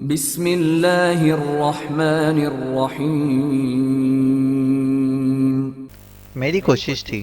بسم اللہ الرحمن الرحیم۔ میری کوشش تھی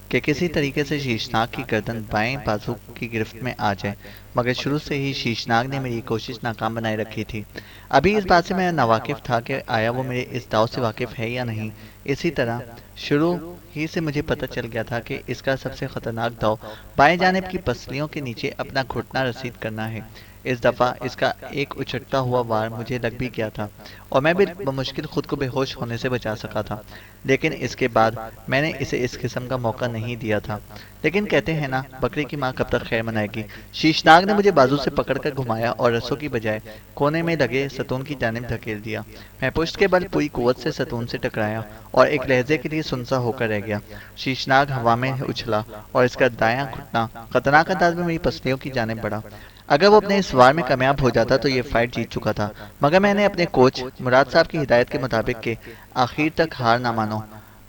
کہ کسی طریقے سے شیشناگ کی گردن بائیں بازو کی گرفت میں آ جائے، مگر شروع سے ہی شیشناگ نے میری کوشش ناکام بنائے رکھی تھی۔ ابھی اس بات سے میں ناواقف تھا کہ آیا وہ میرے اس داؤ سے واقف ہے یا نہیں۔ اسی طرح شروع ہی سے مجھے پتہ چل گیا تھا کہ اس کا سب سے خطرناک داؤ بائیں جانب کی پسلیوں کے نیچے اپنا گھٹنا رسید کرنا ہے۔ اس دفعہ اس کا ایک اچھٹتا ہوا وار مجھے لگ بھی گیا تھا اور میں بھی بمشکل خود کو بے ہوش ہونے سے بچا سکا تھا، لیکن اس کے بعد میں نے اسے اس قسم کا موقع نہیں دیا تھا۔ لیکن کہتے ہیں نا، بکری کی ماں کب تک خیر منائے گی۔ شیشناگ نے مجھے بازو سے پکڑ کر گھمایا اور رسوں کی بجائے کونے میں لگے ستون کی جانب دھکیل دیا۔ میں پشت کے بل پوری قوت سے ستون سے ٹکرایا اور ایک لہجے کے لیے سنسا ہو کر رہ گیا۔ شیشناگ ہوا میں اچھلا اور اس کا دایاں گھٹنا خطرناک انداز میں میری پسلیوں کی جانب بڑھا۔ اگر وہ اپنے اس وار میں کامیاب ہو جاتا تو یہ فائٹ جیت چکا تھا، مگر میں نے اپنے کوچ مراد صاحب کی ہدایت کے مطابق کہ آخر تک ہار نہ مانو،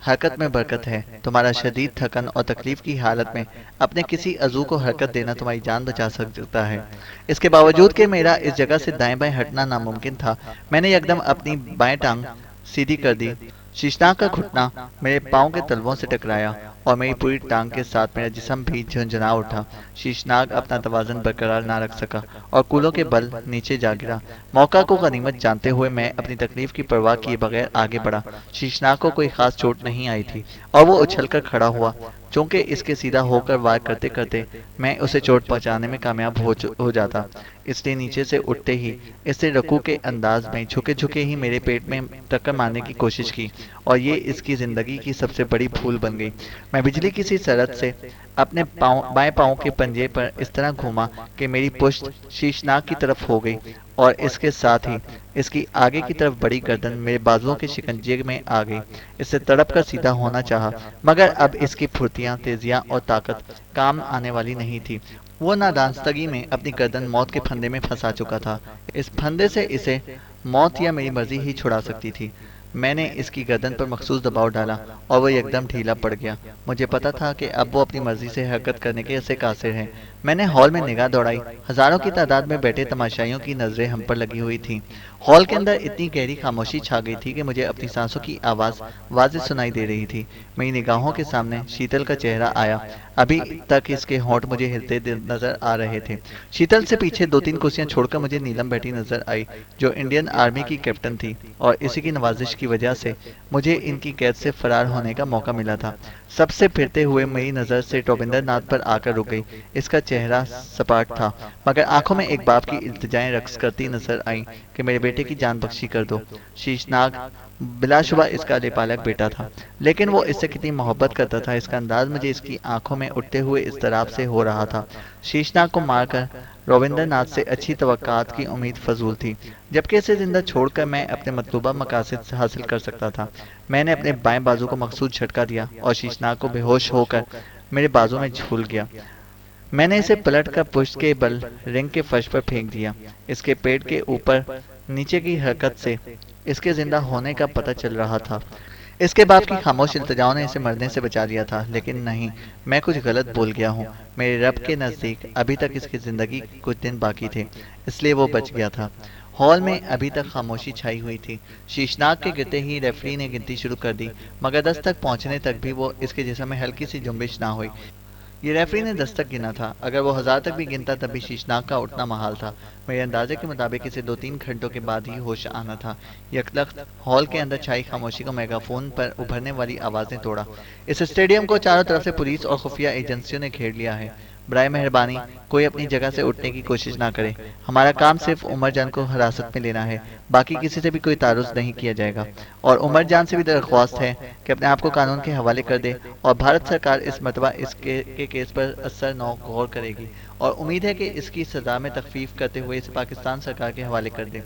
حرکت میں برکت ہے، تمہارا شدید تھکن اور تکلیف کی حالت میں اپنے کسی عضو کو حرکت دینا تمہاری جان بچا سکتا ہے۔ اس کے باوجود کہ میرا اس جگہ سے دائیں بائیں ہٹنا ناممکن تھا، میں نے یکدم اپنی بائیں ٹانگ سیدھی کر دی۔ شیشناگ کا گھٹنا میرے پاؤں کے تلووں سے ٹکرایا اور میری پوری ٹانگ کے ساتھ میرا جسم بھی جھنجھنا اٹھا۔ شیشناگ اپنا توازن برقرار نہ رکھ سکا اور کولوں کے بل نیچے جا گرا۔ موقع کو غنیمت جانتے ہوئے میں اپنی تکلیف کی پرواہ کیے بغیر آگے بڑھا۔ شیشناگ کو کوئی خاص چوٹ نہیں آئی تھی اور وہ اچھل کر کھڑا ہوا۔ چونکہ اس کے سیدھا ہو کر وار کرتے کرتے میں اسے چوٹ پہنچانے میں کامیاب ہو جاتا، اس لیے نیچے سے اٹھتے ہی اس سے رکوع کے انداز میں جھکے جھکے ہی میرے پیٹ میں ٹکر مارنے کی کوشش کی، اور یہ اس کی زندگی کی سب سے بڑی بھول بن گئی۔ میں بجلی کی سی سرحد سے اپنے بائیں پاؤں کے پنجے پر اس طرح گھوما کہ میری پشت شیشناگ کی طرف ہو گئی اور اس کے ساتھ ہی اس کی آگے کی طرف بڑی گردن میرے بازوؤں کے شکنجے میں آ گئی۔ اس سے تڑپ کر سیدھا ہونا چاہا، مگر اب اس کی پھرتیاں، تیزیاں اور طاقت کام آنے والی نہیں تھی۔ وہ نادانستگی میں اپنی گردن موت کے پھندے میں پھنسا چکا تھا۔ اس پھندے سے اسے موت یا میری مرضی ہی چھڑا سکتی تھی۔ میں نے اس کی گردن پر مخصوص دباؤ ڈالا اور وہ یکدم ڈھیلا پڑ گیا۔ مجھے پتا تھا کہ اب وہ اپنی مرضی سے حرکت کرنے کے سے قاصر ہے۔ میں نے ہال میں نگاہ دوڑائی۔ ہزاروں کی تعداد میں بیٹھے تماشائیوں کی نظریں ہم پر لگی ہوئی تھیں۔ ہال کے اندر اتنی گہری خاموشی چھا گئی تھی کہ مجھے اپنی سانسوں کی آواز واضح سنائی دے رہی تھی۔ میری نگاہوں کے سامنے شیتل کا چہرہ آیا۔ ابھی تک اس کے ہونٹ مجھے ہلتے نظر آ رہے تھے۔ شیتل سے پیچھے دو تین کرسیاں چھوڑ کر مجھے نیلم بیٹھی نظر آئی، جو انڈین آرمی کی کیپٹن تھی، اور اسی کی نوازش کی وجہ سے مجھے ان کی قید سے فرار ہونے کا موقع ملا تھا۔ سب سے پھرتے ہوئے میری نظر سے روبندر ناتھ پر آ کر رک گئی۔ اس کا چہرہ سپاٹ تھا، مگر آنکھوں میں ایک باپ کی التجائیں رقص کرتی نظر آئیں کہ میرے بیٹے کی جان بخشی کر دو۔ شیشناگ بلا شبہ اس کا لپالک بیٹا تھا، لیکن وہ اس سے کتنی محبت کرتا تھا، اس کا انداز مجھے اس کی آنکھوں میں اٹھتے ہوئے اضطراب سے ہو رہا تھا۔ شیشناگ کو مار کر روبندر ناتھ سے اچھی توقعات کی امید فضول تھی، جبکہ اسے زندہ چھوڑ کر میں اپنے مطلوبہ مقاصد حاصل کر سکتا تھا۔ میں نے اپنے بائیں بازو کو مخصوص جھٹکا دیا اور شیشناگ کو بے ہوش ہو کر میرے بازو میں جھول گیا۔ میں نے اسے پلٹ کر پشت کے بل رنگ کے فرش پر پھینک دیا۔ اس کے پیٹ کے اوپر نیچے کی حرکت سے اس کے زندہ ہونے کا پتہ چل رہا تھا۔ اس کے باپ کی خاموش التجاؤں نے اسے مرنے سے بچا لیا تھا، لیکن نہیں، میں کچھ غلط بول گیا ہوں۔ میرے رب کے نزدیک ابھی تک اس کی زندگی کچھ دن باقی تھے، اس لیے وہ بچ گیا تھا۔ ہال میں ابھی تک خاموشی چھائی ہوئی تھی۔ شیشناگ کے گرتے ہی ریفری نے گنتی شروع کر دی، مگر 10 تک پہنچنے تک بھی وہ اس کے جسم میں ہلکی سی جنبش نہ ہوئی۔ یہ ریفری نے 10 تک گنا تھا، اگر وہ 1000 تک بھی گنتا تب بھی شیشناگ کا اٹھنا محال تھا۔ میرے اندازے کے مطابق اسے 2-3 گھنٹوں کے بعد ہی ہوش آنا تھا۔ یکلخت ہال کے اندر چھائی خاموشی کو میگا فون پر ابھرنے والی آواز نے توڑا۔ اس اسٹیڈیم کو چاروں طرف سے پولیس اور خفیہ ایجنسیوں نے گھیر لیا ہے۔ برائے مہربانی کوئی اپنی جگہ سے اٹھنے کی کوشش نہ کرے۔ ہمارا کام صرف عمر جان کو حراست میں لینا ہے، باقی کسی سے بھی کوئی تعرض نہیں کیا جائے گا۔ اور عمر جان سے بھی درخواست ہے کہ اپنے آپ کو قانون کے حوالے کر دے، اور بھارت سرکار اس مرتبہ اس کے کیس پر اثر نو غور کرے گی اور امید ہے کہ اس کی سزا میں تخفیف کرتے ہوئے اسے پاکستان سرکار کے حوالے کر دے۔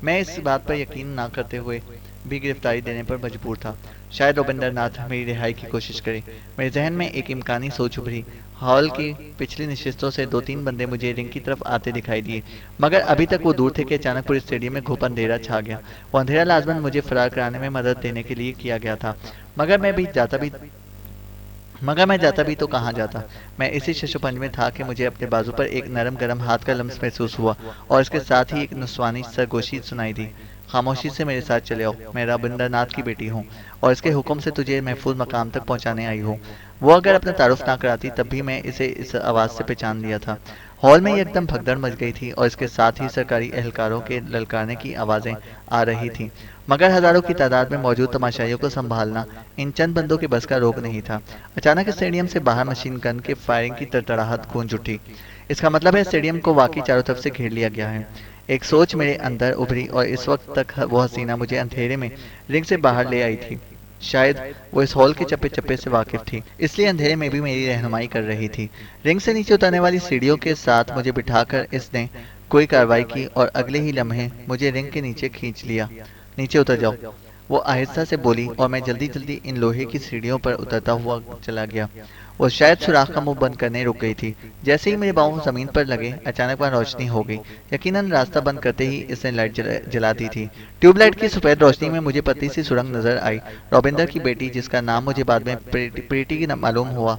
میں اس بات پر یقین نہ کرتے ہوئے بھی گرفتاری دینے پر مجبور تھا۔ شاید روبندر ناتھ میری رہائی کی کوشش کرے۔ میرے ذہن میں ایک امکانی سوچ ابھری۔ ہال کی پچھلی نشستوں سے 2-3 بندے مجھے رنگ کی طرف آتے دکھائی دیے، مگر ابھی تک وہ دور تھے کہ اچانک پورے اسٹیڈیم میں گھوپ اندھیرا چھا گیا۔ وہ اندھیرا لازماً مجھے فرار کرانے میں مدد دینے کے لیے کیا گیا تھا، مگر میں بھی मगर मैं जाता भी तो कहाँ जाता। मैं इसी शशोपंज में था कि मुझे अपने बाजू पर एक नरम गरम हाथ का लम्स महसूस हुआ और इसके साथ ही एक नुस्वानी सरगोशी सुनाई दी। खामोशी से मेरे साथ चले आओ, मैं रविंद्रनाथ की बेटी हूँ और इसके हुक्म से तुझे महफूज मकाम तक पहुँचाने आई हूँ। वो अगर अपना तारुफ ना कराती तब भी मैं इसे इस आवाज़ से पहचान लिया था। हॉल में एकदम भगदड़ मच गई थी और इसके साथ ही सरकारी एहलकारों के ललकारने की आवाज़ें आ रही थीं। मगर हजारों की तादाद में मौजूद तमाशाइयों को संभालना इन चंद बंदों के बस का रोग नहीं था। अचानक स्टेडियम से बाहर मशीन गन के फायरिंग की तड़तड़ाहट गूंज उठी। इसका मतलब है स्टेडियम को वाकई चारों तरफ से घेर लिया गया है। एक सोच मेरे अंदर उभरी और इस वक्त तक वो हसीना मुझे अंधेरे में रिंग से बाहर ले आई थी। शायद वो इस हॉल के चप्पे चप्पे से वाकिफ थी, इसलिए अंधेरे में भी मेरी रहनुमाई कर रही थी। रिंग से नीचे उतरने वाली सीढ़ियों के साथ मुझे बिठाकर इसने कोई कार्रवाई की और अगले ही लम्हे मुझे रिंग के नीचे खींच लिया। नीचे उतर जाओ, वो आहिस्ता से बोली और मैं जल्दी जल्दी इन लोहे की सीढ़ियों पर उतरता हुआ चला गया। वो शायद सुराख का मुंह बंद करने रुक गई थी। जैसे ही मेरे पाँव जमीन पर लगे अचानक वहाँ रोशनी हो गई। यकीनन रास्ता बंद करते ही इसने लाइट जला दी थी। ट्यूबलाइट की सफेद रोशनी में मुझे पतली सी सुरंग नजर आई। रविंदर की बेटी, जिसका नाम मुझे बाद में प्रीति की मालूम हुआ,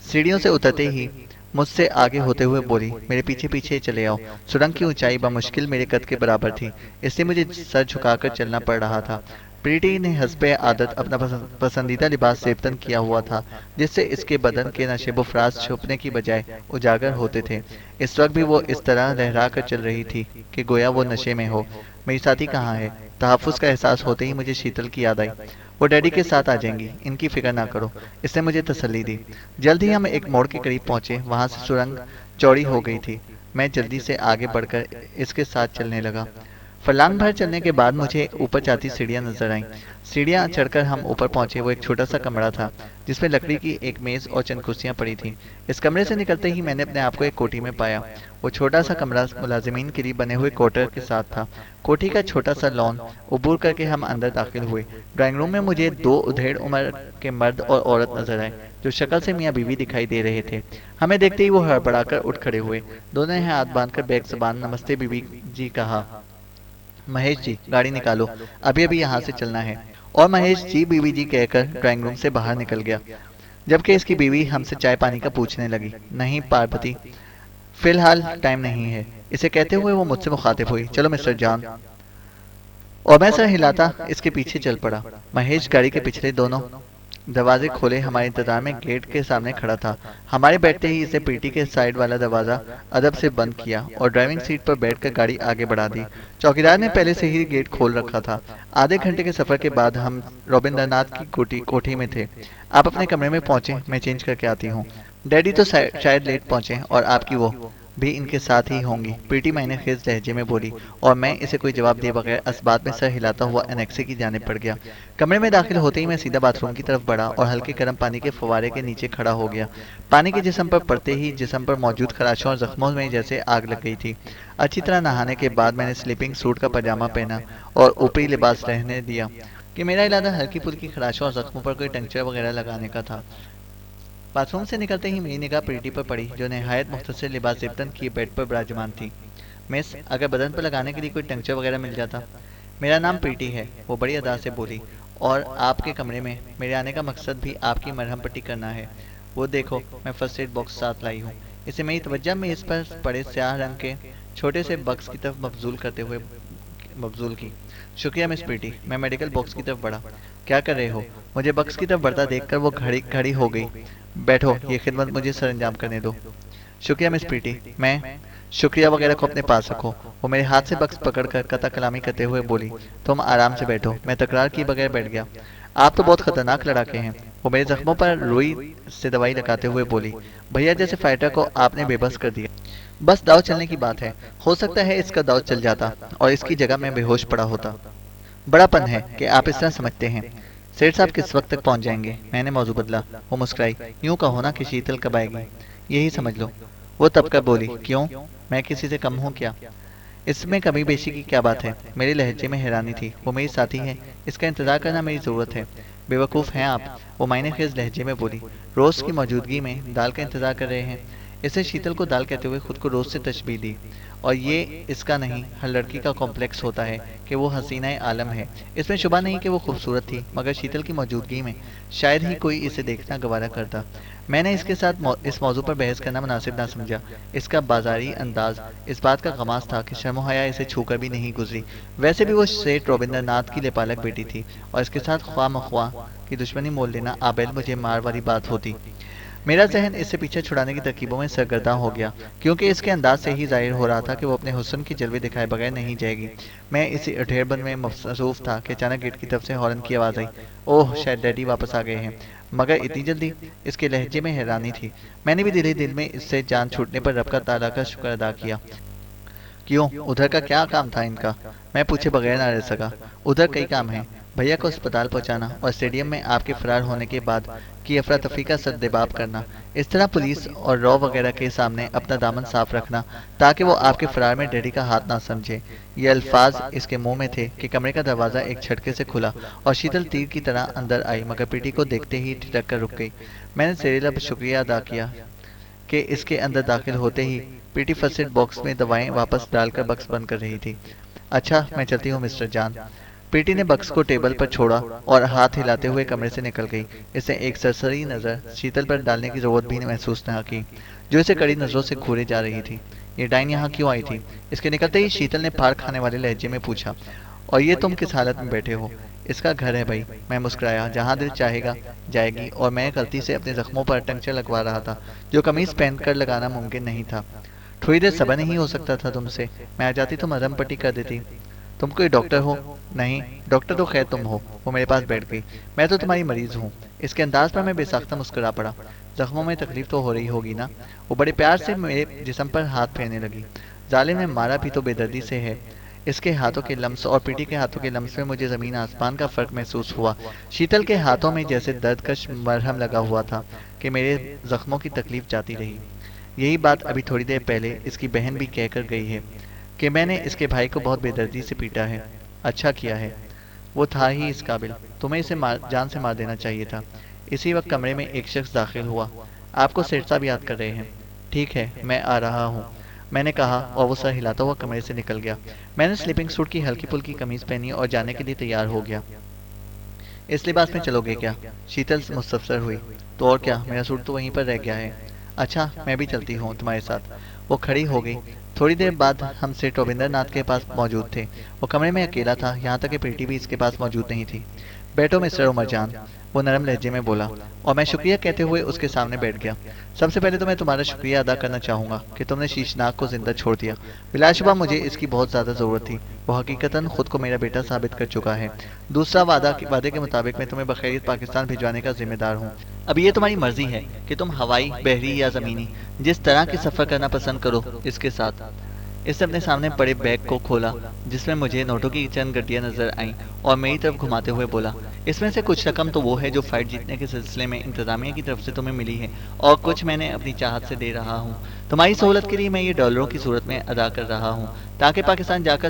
सीढ़ियों से उतरते ही मुझसे आगे होते हुए बोली, मेरे पीछे पीछे चले आओ। सुरंग की ऊंचाई बमुश्किल मेरे कद के बराबर थी, इसलिए मुझे सर झुकाकर चलना पड़ रहा था। प्रीति ने हस्बे आदत अपना पसंदीदा लिबास सेबतन किया हुआ था, जिससे इसके बदन के नशेबो फराज छुपने की बजाय उजागर होते थे। इस वक्त भी वो इस तरह लहरा कर चल रही थी कि गोया वो नशे में हो। मेरी साथी कहाँ है? तहफ़्फ़ुज़ का एहसास होते ही मुझे शीतल की याद आई। वो डैडी के साथ आ जाएंगी, इनकी फिक्र ना करो, इसने मुझे तसल्ली दी। जल्द ही हम एक मोड़ के करीब पहुंचे। वहां से सुरंग चौड़ी हो गई थी। मैं जल्दी से आगे बढ़कर इसके साथ चलने लगा। फरलांग भर चलने के बाद मुझे ऊपर जाती सीढ़ियां नजर आईं। सीढ़ियां चढ़कर हम ऊपर पहुंचे। वो एक छोटा सा कमरा था जिसमें लकड़ी की एक मेज और चंद कुर्सियां पड़ी थीं। इस कमरे से निकलते ही मैंने अपने आप को एक कोठी में पाया। वो छोटा सा कमरा मुलाजिमीन के लिए बने हुए क्वार्टर के साथ था। कोठी का छोटा सा लॉन उबूर करके हम अंदर दाखिल हुए। ड्राइंग रूम में मुझे दो उधेड़ उम्र के मर्द और औरत नजर आए, जो शक्ल से मियाँ बीवी दिखाई दे रहे थे। हमें देखते ही वो हड़बड़ाकर उठ खड़े हुए। दोनों ने हाथ बांधकर बेग ज़बान नमस्ते बीवी जी कहा। महेश जी, गाड़ी निकालो, अभी अभी यहाँ से चलना है। और महेश जी बीवी जी कहकर ड्राइंग रूम से बाहर निकल गया, जबकि इसकी बीवी हमसे चाय पानी का पूछने लगी। नहीं पार्वती, फिलहाल टाइम नहीं है। इसे कहते हुए वो मुझसे मुखातिब हुई, चलो मिस्टर जॉन। और मैं सर हिलाता इसके पीछे चल पड़ा। महेश गाड़ी के पिछले दोनों दरवाजे खोले हमारे इंतजार में गेट के सामने खड़ा था। हमारे बैठते ही इसे पीटी के साइड वाला दरवाजा अदब से बंद किया और ड्राइविंग सीट पर बैठकर गाड़ी आगे बढ़ा दी। चौकीदार ने पहले से ही गेट खोल रखा था। आधे घंटे के सफर के बाद हम रविंद्रनाथ की कोठी में थे। आप अपने कमरे में पहुंचे, मैं चेंज करके आती हूँ। डैडी तो शायद लेट पहुंचे और आपकी वो भी इनके साथ ही होंगी, प्रीति मैंने खेज लहजे में बोली, और मैं इसे कोई जवाब दिए बगैर असबात में सर हिलाता हुआ एनेक्से की जानिब बढ़ गया। कमरे में दाखिल होते ही मैं सीधा बाथरूम की तरफ बढ़ा और हल्के गर्म पानी के फव्वारे के नीचे खड़ा हो गया। पानी के जिस्म पर पड़ते ही जिस्म पर मौजूद खराशों और जख्मों में जैसे आग लग गई थी। अच्छी तरह नहाने के बाद मैंने स्लीपिंग सूट का पजामा पहना और ऊपरी लिबास रहने दिया कि मेरा इरादा हल्की फुल्की खराशों और जख्मों पर कोई टंक्चर वगैरह लगाने का था। बाथरूम से निकलते ही मेरी निगाह प्रीति पर पड़ी, जो नहायत मुख्तसर लिबास ज़िब्तन किए बेड पर विराजमान थी। मिस, अगर बदन पर लगाने के लिए कोई टंक्चर वगैरह मिल जाता। मेरा नाम प्रीति है, वो बड़ी अदा से बोली, और आपके कमरे में मेरे आने का मकसद भी आपकी मरहम पट्टी करना है। वो देखो, मैं फर्स्ट एड बॉक्स साथ लाई हूँ। इसे मेरी तवज्जो में इस पर पड़े स्याह रंग के छोटे से बक्स की तरफ मबजूल की। शुक्रिया मिस प्रीति। मैं मेडिकल बॉक्स की तरफ बढ़ा। क्या कर रहे हो? मुझे बक्स की तरफ बढ़ता देखकर वो खड़ी हो गई। बैठो, ये खिदमत मुझे सरंजाम करने दो। शुक्रिया मिस प्रीति। मैं शुक्रिया वगैरह को अपने पास रखो। वो मेरे हाथ से बक्स पकड़कर कता कलामी करते हुए बोली, तुम आराम से बैठो। मैं तकरार किए बगैर बैठ गया। आप तो बहुत खतरनाक लड़ाके हैं। वो मेरे जख्मों पर रुई से दवाई लगाते हुए बोली, भैया जैसे फाइटर को आपने बेबस कर दिया। बस दाव चलने की बात है। हो सकता है इसका दाव चल जाता और इसकी जगह मैं बेहोश पड़ा होता। बड़ापन है कि आप इस तरह समझते हैं। सेठ साहब किस वक्त तक पहुंच जाएंगे? मैंने मौजू बदला। वो मुस्कुराई, यूं कहो ना कि शीतल कब आएगी, यही समझ लो। वो तब कर बोली, क्यों, मैं किसी से कम हूँ क्या? इसमें कमी बेशी की क्या बात है? मेरे लहजे में हैरानी थी। वो मेरी साथी है, इसका इंतजार करना मेरी जरूरत है। बेवकूफ़ हैं आप, वो मायने खेज लहजे में बोली। रोज की मौजूदगी में दाल का इंतजार कर रहे हैं। इसने शीतल को दाल कहते हुए खुद को रोज से तशबीह दी। और ये इसका नहीं, हर लड़की का कॉम्प्लेक्स होता है कि वो हसीना आलम है। इसमें शुबा नहीं कि वो खूबसूरत थी, मगर शीतल की मौजूदगी में शायद ही कोई इसे देखना गवारा करता। मैंने इसके साथ इस मौजू पर बहस करना मुनासिब ना समझा। इसका बाजारी अंदाज इस बात का गमास था कि शर्म हया इसे छूकर भी नहीं गुजरी। वैसे भी वो सेठ रविंद्रनाथ की लेपालक बेटी थी, और इसके साथ ख्वाह मख्वाह की दुश्मनी मोल लेना आबेल मुझे मार वाली बात होती। मेरा जहन इससे पीछे छुड़ाने की तरकीबों में सरगर्दा हो गया, क्योंकि इसके अंदाज से ही जाहिर हो रहा था कि वो अपने हुस्न की जलवे दिखाए बगैर नहीं जाएगी। मैं इसी अठेरबंद में मसरूफ था कि अचानक गेट की तरफ से हॉर्न की आवाज़ आई। ओह, शायद डैडी वापस आ गए हैं। मगर इतनी जल्दी? इसके लहजे में हैरानी थी। मैंने भी दिल ही दिल में इससे जान छूटने पर रब का ताला का शुक्र अदा किया। क्यों, उधर का क्या काम था इनका? मैं पूछे बगैर ना रह सका। उधर कई काम हैं। भैया को अस्पताल पहुंचाना और स्टेडियम में आपके फरार होने के बाद की अफरा तफरी का सद्देबाब करना, इस तरह पुलिस और रॉ वगैरह के सामने अपना दामन साफ रखना ताकि वो आपके फरार में डैडी का हाथ ना समझे। ये अल्फाज इसके मुंह में थे कि कमरे का दरवाज़ा एक झटके से खुला और शीतल तीर की तरह अंदर आई, मगर पीटी को देखते ही ठिठक कर रुक गई। मैंने सेरेलब शुक्रिया अदा किया कि इसके अंदर दाखिल होते ही पीटी फर्स्ट एड बॉक्स में दवाएं वापस डालकर बक्स बंद कर रही थी। अच्छा, मैं चलती हूँ मिस्टर जान। पीटी ने बक्स को टेबल पर छोड़ा और हाथ हिलाते हुए कमरे से निकल गई। इसने एक सरसरी नज़र शीतल पर डालने की जरूरत भी महसूस न की, जो इसे कड़ी नज़रों से घूरे जा रही थी। ये डाइन यहाँ क्यों आई थी? इसके निकलते ही शीतल ने फाड़ खाने वाले लहजे में पूछा। और ये तुम किस हालत में बैठे हो? इसका घर है भाई। मैं मुस्कुराया। जहाँ दिल चाहेगा जाएगी। और मैं गलती से अपने जख्मों पर टंचर लगवा रहा था, जो कमीज पहनकर लगाना मुमकिन नहीं था। थोड़ी देर सब्र नहीं हो सकता था तुमसे? मैं आ जाती तो मरहम पट्टी कर देती। तुम कोई डॉक्टर हो? नहीं, डॉक्टर तो खैर तुम हो। वो मेरे पास बैठ गई। मैं तो तुम्हारी मरीज हूँ। इसके अंदाज पर मैं बेसाख्ता मुस्कुरा पड़ा। जख्मों में तकलीफ तो हो रही होगी ना? वो बड़े प्यार से मेरे जिस्म पर हाथ फेरने लगी। जालिम ने मारा भी तो बेदर्दी से है। इसके हाथों के लम्स और पीटी के हाथों के लम्स में मुझे ज़मीन आसमान का फ़र्क महसूस हुआ। शीतल के हाथों में जैसे दर्दकश मरहम लगा हुआ था कि मेरे ज़ख्मों की तकलीफ जाती रही। यही बात अभी थोड़ी देर पहले इसकी बहन भी कहकर गई है कि मैंने इसके भाई को बहुत बेदर्दी से पीटा है। अच्छा किया है, वो था ही इस काबिल। तुम्हें इसे जान से मार देना चाहिए था। इसी वक्त कमरे में एक शख्स दाखिल हुआ। आपको सेठ साहब याद कर रहे हैं? ठीक है, मैं आ रहा हूँ, मैंने कहा, और वो सर हिलाता हुआ कमरे से निकल गया। मैंने स्लीपिंग सूट की हल्की फुल्की कमीज पहनी और जाने के लिए तैयार हो गया। इस लिबास में चलोगे क्या? शीतल मुस्तफसर हुई। तो और क्या, मेरा सूट तो वहीं पर रह गया है। अच्छा, मैं भी चलती हूँ तुम्हारे साथ। वो खड़ी हो गई। थोड़ी देर बाद हम सेठ रविंद्रनाथ के पास मौजूद थे। वो कमरे में अकेला था, यहाँ तक कि प्रीति भी इसके पास मौजूद नहीं थी। बैठो मिस्टर उमर जान, वो नरम लहजे में बोला, और मैं शुक्रिया कहते हुए उसके सामने बैठ गया। सबसे पहले तो मैं तुम्हारा शुक्रिया अदा करना चाहूँगा कि तुमने शीशनाग को जिंदा छोड़ दिया। बिलाशुबा मुझे इसकी बहुत ज़्यादा ज़रूरत थी। वो हकीकतन खुद को मेरा बेटा साबित कर चुका है। दूसरा, वादे के मुताबिक मैं तुम्हें बखैरियत पाकिस्तान भिजवाने का जिम्मेदार हूँ। अब ये तुम्हारी मर्जी है कि तुम हवाई, बहरी या ज़मीनी, जिस तरह के सफ़र करना पसंद करो इसके साथ। इसने अपने सामने पड़े बैग को खोला, जिसमें मुझे नोटों की चंद गड्डियाँ नजर आईं, और मेरी तरफ घुमाते हुए बोला, इसमें से कुछ रकम तो वो है जो फाइट जीतने के सिलसिले में इंतजामिया की तरफ से तुम्हें मिली है, और कुछ मैंने अपनी चाहत से दे रहा हूँ। तुम्हारी सहूलत के लिए मैं ये डॉलरों की सूरत में अदा कर रहा हूँ, ताकि पाकिस्तान जाकर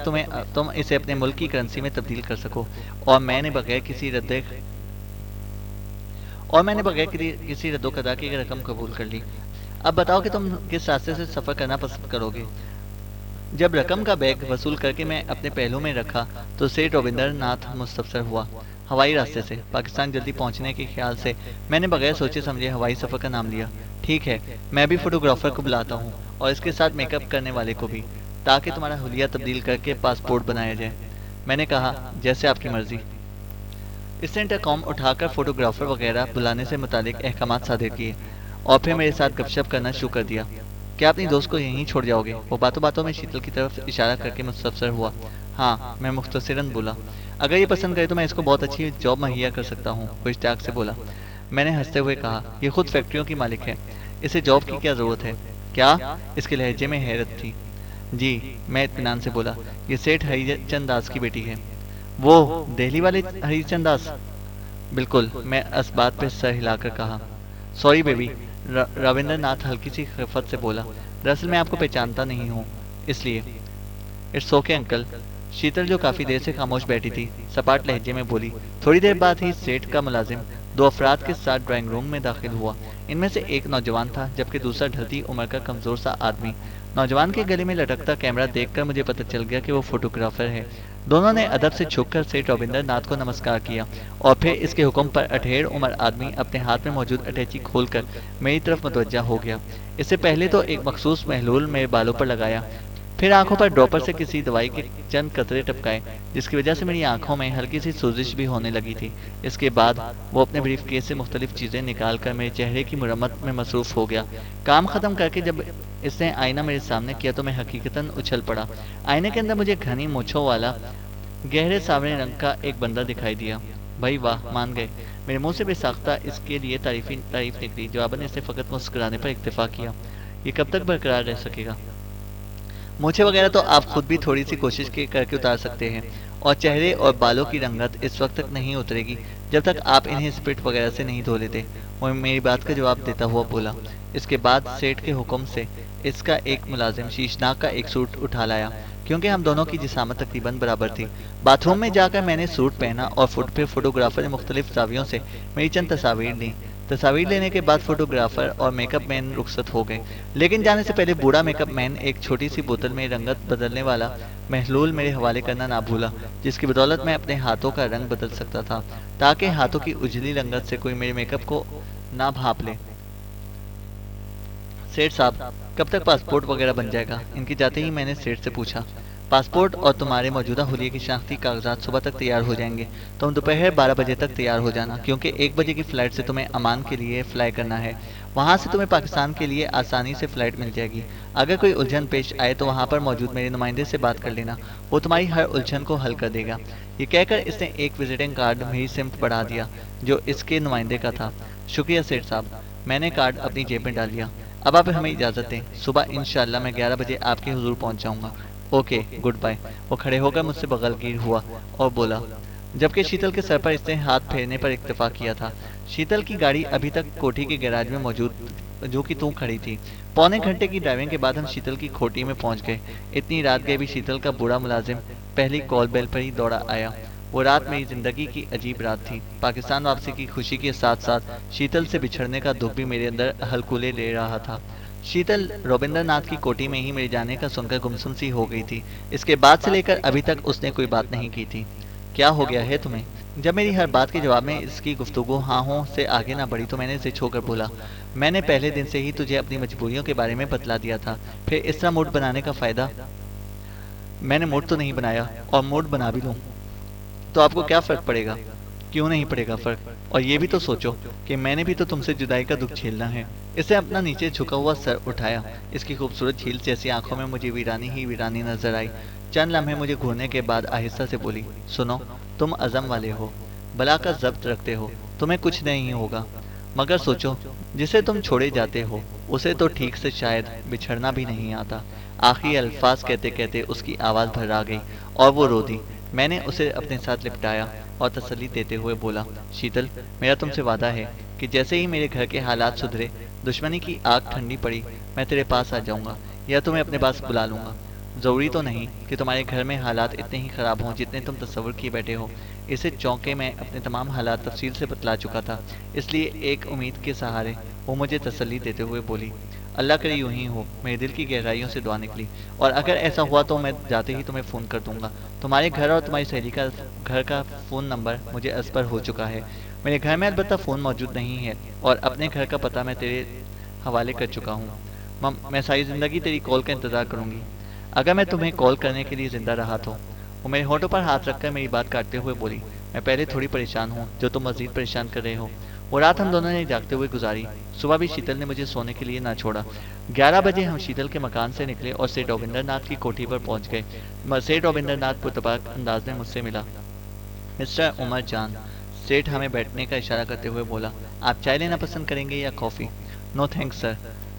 तुम इसे अपने मुल्क की करेंसी में तब्दील कर सको। और मैंने बगैर किसी रद्दो-कदा की रकम कबूल कर ली। अब बताओ कि तुम किस रास्ते से सफ़र करना पसंद करोगे। जब रकम का बैग वसूल करके मैं अपने पहलू में रखा तो सेठ रविंद्रनाथ मुस्तफसर हुआ। हवाई रास्ते से पाकिस्तान जल्दी पहुंचने के ख्याल से मैंने बगैर सोचे समझे हवाई सफ़र का नाम लिया। ठीक है, मैं भी फोटोग्राफर को बुलाता हूँ, और इसके साथ मेकअप करने वाले को भी, ताकि तुम्हारा हुलिया तब्दील करके पासपोर्ट बनाया जाए। मैंने कहा, जैसे आपकी मर्जी। इसने इंटरकॉम उठाकर फोटोग्राफर वगैरह बुलाने से मुतालिक अहकामात सादिर किए, और फिर मेरे साथ गपशप करना शुरू कर दिया। क्या अपनी दोस्त को यहीं छोड़ जाओगे? वो बातों बातों में शीतल की तरफ इशारा करके मुस्तफसर हुआ। हाँ, मैं मुख्तसरन बोला। अगर ये पसंद करे तो मैं इसको बहुत अच्छी जॉब मुहैया कर सकता हूँ, वो इश्तियाक से बोला। मैंने हंसते हुए कहा, ये खुद फैक्ट्रियों की मालिक है, इसे जॉब की क्या ज़रूरत है? क्या? इसके लहजे में हैरत थी। जी, मैं इत्मीनान से बोला, ये सेठ हरीचंद दास की बेटी है। वो दिल्ली वाले हरीचंद दास? बिल्कुल, मैं इस बात पर सर हिलाकर कहा। सॉरी बेबी, रविंद्रनाथ हल्की सी खिफत से बोला, दरअसल मैं आपको पहचानता नहीं हूँ, इसलिए। It's okay uncle. शीतल, जो काफ़ी देर से खामोश बैठी थी, सपाट लहजे में बोली। थोड़ी देर बाद ही सेठ का मुलाजिम 2 افراد کے ساتھ ڈرائنگ روم میں داخل ہوا۔ ان میں سے ایک نوجوان تھا جبکہ دوسرا ڈھلتی عمر کا کمزور سا آدمی۔ نوجوان کے گلے میں لٹکتا کیمرہ دیکھ کر مجھے پتہ چل گیا کہ وہ فوٹوگرافر ہے۔ دونوں نے ادب سے جھک کر سیٹھ روبندر ناتھ کو نمسکار کیا اور پھر اس کے حکم پر اٹھیر عمر آدمی اپنے ہاتھ میں موجود اٹیچی کھول کر میری طرف متوجہ ہو گیا۔ اس سے پہلے تو ایک مخصوص محلول میرے بالوں پر لگایا، پھر آنکھوں پر ڈراپر سے کسی دوائی کے چند قطرے ٹپکائے جس کی وجہ سے میری آنکھوں میں ہلکی سی سوزش بھی ہونے لگی تھی۔ اس کے بعد وہ اپنے بریف کیس سے مختلف چیزیں نکال کر میرے چہرے کی مرمت میں مصروف ہو گیا۔ کام ختم کر کے جب اس نے آئینہ میرے سامنے کیا تو میں حقیقتاً اچھل پڑا۔ آئینے کے اندر مجھے گھنی مونچھوں والا گہرے سانولے رنگ کا ایک بندہ دکھائی دیا۔ بھائی واہ، مان گئے۔ میرے منہ سے بے ساختہ اس کے لیے تعریف نکلی۔ جواباً اس نے فقط مسکرانے پر اکتفا کیا۔ یہ کب تک برقرار رہ سکے گا؟ مونچھیں وغیرہ تو آپ خود بھی تھوڑی سی کوشش کر کے اتار سکتے ہیں، اور چہرے اور بالوں کی رنگت اس وقت تک نہیں اترے گی جب تک آپ انہیں اسپرٹ وغیرہ سے نہیں دھو لیتے۔ وہ میری بات کا جواب دیتا ہوا بولا۔ اس کے بعد سیٹھ کے حکم سے اس کا ایک ملازم شیشناگ کا ایک سوٹ اٹھا لایا کیونکہ ہم دونوں کی جسامت تقریباً برابر تھی۔ باتھ روم میں جا کر میں نے سوٹ پہنا اور پھر فوٹوگرافر نے مختلف زاویوں سے میری چند تصاویر لیں۔ تصاویر لینے کے بعد فوٹوگرافر اور میک اپ مین رخصت ہو گئے، لیکن جانے سے پہلے بوڑھا میک اپ مین ایک چھوٹی سی بوتل میں رنگت بدلنے والا محلول میرے حوالے کرنا نہ بھولا، جس کی بدولت میں اپنے ہاتھوں کا رنگ بدل سکتا تھا تاکہ ہاتھوں کی اجلی رنگت سے کوئی میرے میک اپ کو نہ بھانپ لے۔ سیٹھ صاحب، کب تک پاسپورٹ وغیرہ بن جائے گا؟ ان کی جاتے ہی میں نے سیٹھ سے پوچھا۔ پاسپورٹ اور تمہارے موجودہ حلیے کی شناختی کاغذات صبح تک تیار ہو جائیں گے۔ تم دوپہر 12 بجے تک تیار ہو جانا کیونکہ 1 بجے کی فلائٹ سے تمہیں عمان کے لیے فلائی کرنا ہے۔ وہاں سے تمہیں پاکستان کے لیے آسانی سے فلائٹ مل جائے گی۔ اگر کوئی الجھن پیش آئے تو وہاں پر موجود میرے نمائندے سے بات کر لینا، وہ تمہاری ہر الجھن کو حل کر دے گا۔ یہ کہہ کر اس نے ایک وزٹنگ کارڈ میری سمت بڑھا دیا جو اس کے نمائندے کا تھا۔ شکریہ سیٹھ صاحب، میں نے کارڈ اپنی جیب میں ڈال لیا۔ اب آپ ہمیں اجازت دیں، صبح انشاءاللہ میں 11 بجے آپ کے حضور پہنچ جاؤں گا۔ Okay, good bye. وہ کھڑے ہو کر مجھ سے بغل گیر ہوا اور بولا، جبکہ شیتل کے سر پر اس نے ہاتھ پھیرنے پر اکتفا کیا تھا۔ شیتل کی گاڑی ابھی تک کوٹھی کے گیراج میں موجود جو کہ کھڑی تھی۔ پونے گھنٹے کی ڈرائیونگ کے بعد ہم شیتل کی کھوٹی میں پہنچ گئے۔ اتنی رات گئے بھی شیتل کا بوڑھا ملازم پہلی کال بیل پر ہی دوڑا آیا۔ وہ رات میری زندگی کی عجیب رات تھی۔ پاکستان واپسی کی خوشی کے ساتھ ساتھ شیتل سے بچھڑنے کا دکھ بھی میرے اندر ہلکولے لے رہا تھا۔ شیتل روبندر ناتھ کی کوٹھی میں ہی میرے جانے کا سن کر گمسم سی ہو گئی تھی۔ اس کے بعد سے لے کر ابھی تک اس نے کوئی بات نہیں کی تھی۔ کیا ہو گیا ہے تمہیں؟ جب میری ہر بات کے جواب میں اس کی گفتگو ہاں ہوں سے آگے نہ بڑھی تو میں نے اسے چھو کر بولا، میں نے پہلے دن سے ہی تجھے اپنی مجبوریوں کے بارے میں بتلا دیا تھا، پھر اس طرح موڈ بنانے کا فائدہ؟ میں نے موڈ تو نہیں بنایا، اور موڈ بنا بھی لوں تو آپ کو کیا فرق پڑے گا؟ کیوں نہیں پڑے گا فرق؟ اور یہ بھی تو سوچو کہ میں نے بھی تو تم سے جدائی کا دکھ جھیلنا ہے۔ اسے اپنا نیچے جھکا ہوا سر اٹھایا۔ اس کی خوبصورت جھیل جیسی آنکھوں میں مجھے ویرانی ہی ویرانی نظر آئی۔ چند لمحے مجھے گھورنے کے بعد آہستہ سے بولی، سنو، تم عزم والے ہو، بلا کا ضبط رکھتے ہو، تمہیں کچھ نہیں ہوگا، مگر سوچو جسے تم چھوڑے جاتے ہو اسے تو ٹھیک سے شاید بچھڑنا بھی نہیں آتا۔ آخری الفاظ کہتے کہتے اس کی آواز بھر آ گئی اور وہ رو دی۔ میں نے اسے اپنے ساتھ لپٹایا اور تسلی دیتے ہوئے بولا، شیتل، میرا تم سے وعدہ ہے کہ جیسے ہی میرے گھر کے حالات سدھرے، دشمنی کی آگ ٹھنڈی پڑی، میں تیرے پاس آ جاؤں گا یا تمہیں اپنے پاس بلا لوں گا۔ ضروری تو نہیں کہ تمہارے گھر میں حالات اتنے ہی خراب ہوں جتنے تم تصور کیے بیٹھے ہو۔ اسے چونکے میں اپنے تمام حالات تفصیل سے بتلا چکا تھا، اس لیے ایک امید کے سہارے وہ مجھے تسلی دیتے ہوئے بولی، اللہ کرے یوں ہی ہو۔ میرے دل کی گہرائیوں سے دعا نکلی، اور اگر ایسا ہوا تو میں جاتے ہی تمہیں فون کر دوں گا۔ تمہارے گھر اور تمہاری سہیلی کا گھر کا فون نمبر مجھے ازبر ہو چکا ہے۔ میرے گھر میں البتہ فون موجود نہیں ہے، اور اپنے گھر کا پتہ میں تیرے حوالے کر چکا ہوں۔ میں ساری زندگی تیری کال کا انتظار کروں گی، اگر میں تمہیں کال کرنے کے لیے زندہ رہا تو۔ وہ میرے ہونٹوں پر ہاتھ رکھ کر میری بات کاٹتے ہوئے بولی، میں پہلے تھوڑی پریشان ہوں جو تم مزید پریشان کر رہے ہو۔ وہ رات ہم دونوں نے جاگتے ہوئے گزاری۔ صبح بھی شیتل نے مجھے سونے کے لیے نہ چھوڑا۔ 11 بجے ہم شیتل کے مکان سے نکلے اور سیٹھ روبندر ناتھ کی کوٹھی پر پہنچ گئے۔ سیٹھ روبندر ناتھ پرتپاک انداز میں مجھ سے ملا۔ مسٹر عمر جان، سیٹھ ہمیں بیٹھنے کا اشارہ کرتے ہوئے بولا، آپ چائے لینا پسند کریں گے یا کافی؟ نو تھینکس سر،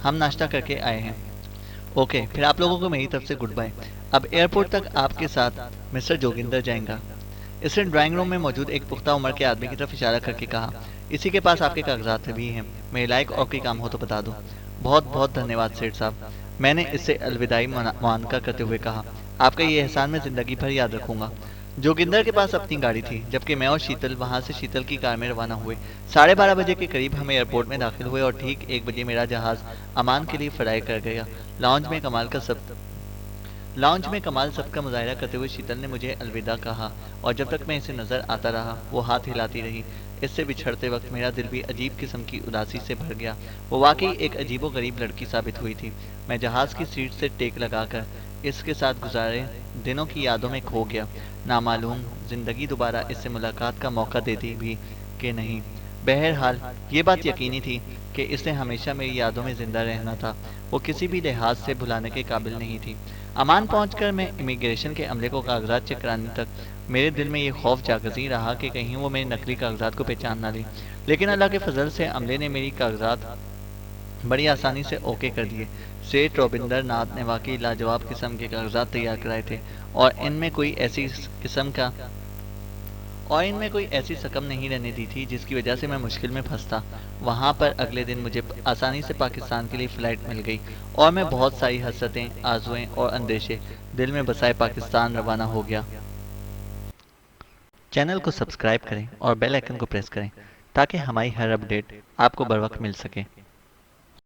ہم ناشتہ کر کے آئے ہیں۔ اوکے، پھر آپ لوگوں کو میری طرف سے گڈ بائے۔ اب ایئرپورٹ تک آپ کے ساتھ مسٹر جوگندر جائیں گا۔ اس نے ڈرائنگ روم میں موجود ایک پختہ عمر کے آدمی کی طرف اشارہ کر کے کہا، اسی کے پاس آپ کے کاغذات بھی ہیں، میرے لائق اور کوئی کام ہو تو بتا دو۔ بہت بہت دھنیہ واد سیٹھ صاحب، میں نے اس سے الوداعی معانقہ کرتے ہوئے کہا، آپ کا یہ احسان میں زندگی بھر یاد رکھوں گا۔ जोगिंदर के पास अपनी गाड़ी थी, जबकि मैं और शीतल वहां से शीतल की कार में रवाना हुए। 12:30 बजे के करीब हम एयरपोर्ट में दाखिल हुए और ठीक 1 बजे मेरा जहाज अमान के लिए फ्लाई कर गया। लाउंज में कमाल सबका मुजाहरा करते हुए शीतल ने मुझे अलविदा कहा और जब तक मैं इसे नजर आता रहा वो हाथ हिलाती रही। इससे बिछड़ते वक्त मेरा दिल भी अजीब किस्म की उदासी से भर गया। वो वाकई एक अजीबो गरीब लड़की साबित हुई थी। मैं जहाज की सीट से टेक लगाकर इसके साथ गुजारे दिनों की यादों में खो गया। नामालूम जिंदगी दोबारा इससे मुलाकात का मौका देती भी कि नहीं। बहरहाल ये बात यकीनी थी कि इसने हमेशा मेरी यादों में जिंदा रहना था। वो किसी भी लिहाज से भुलाने के काबिल नहीं थी। अमान पहुंचकर मैं इमिग्रेशन के अमले को कागजात चेक कराने तक मेरे दिल में ये खौफ जागजी रहा कि कहीं वो मेरे नकली कागजात को पहचान ना ले। लेकिन अल्लाह के फजल से अमले ने मेरी कागजात बड़ी आसानी से ओके कर दिए। सेठ रोबिंदर नाथ ने वाकई लाजवाब किस्म के कागजात तैयार कराए थे और इनमें कोई ऐसी सकम नहीं रहने दी थी जिसकी वजह से मैं मुश्किल में फंसता। वहां पर अगले दिन मुझे आसानी से पाकिस्तान के लिए फ़्लाइट मिल गई और मैं बहुत सारी हसरतें, आरज़ुएं और अंदेशे दिल में बसाए पाकिस्तान रवाना हो गया। चैनल को सब्सक्राइब करें और बेल आइकन को प्रेस करें ताकि हमारी हर अपडेट आपको बर वक्त मिल सके।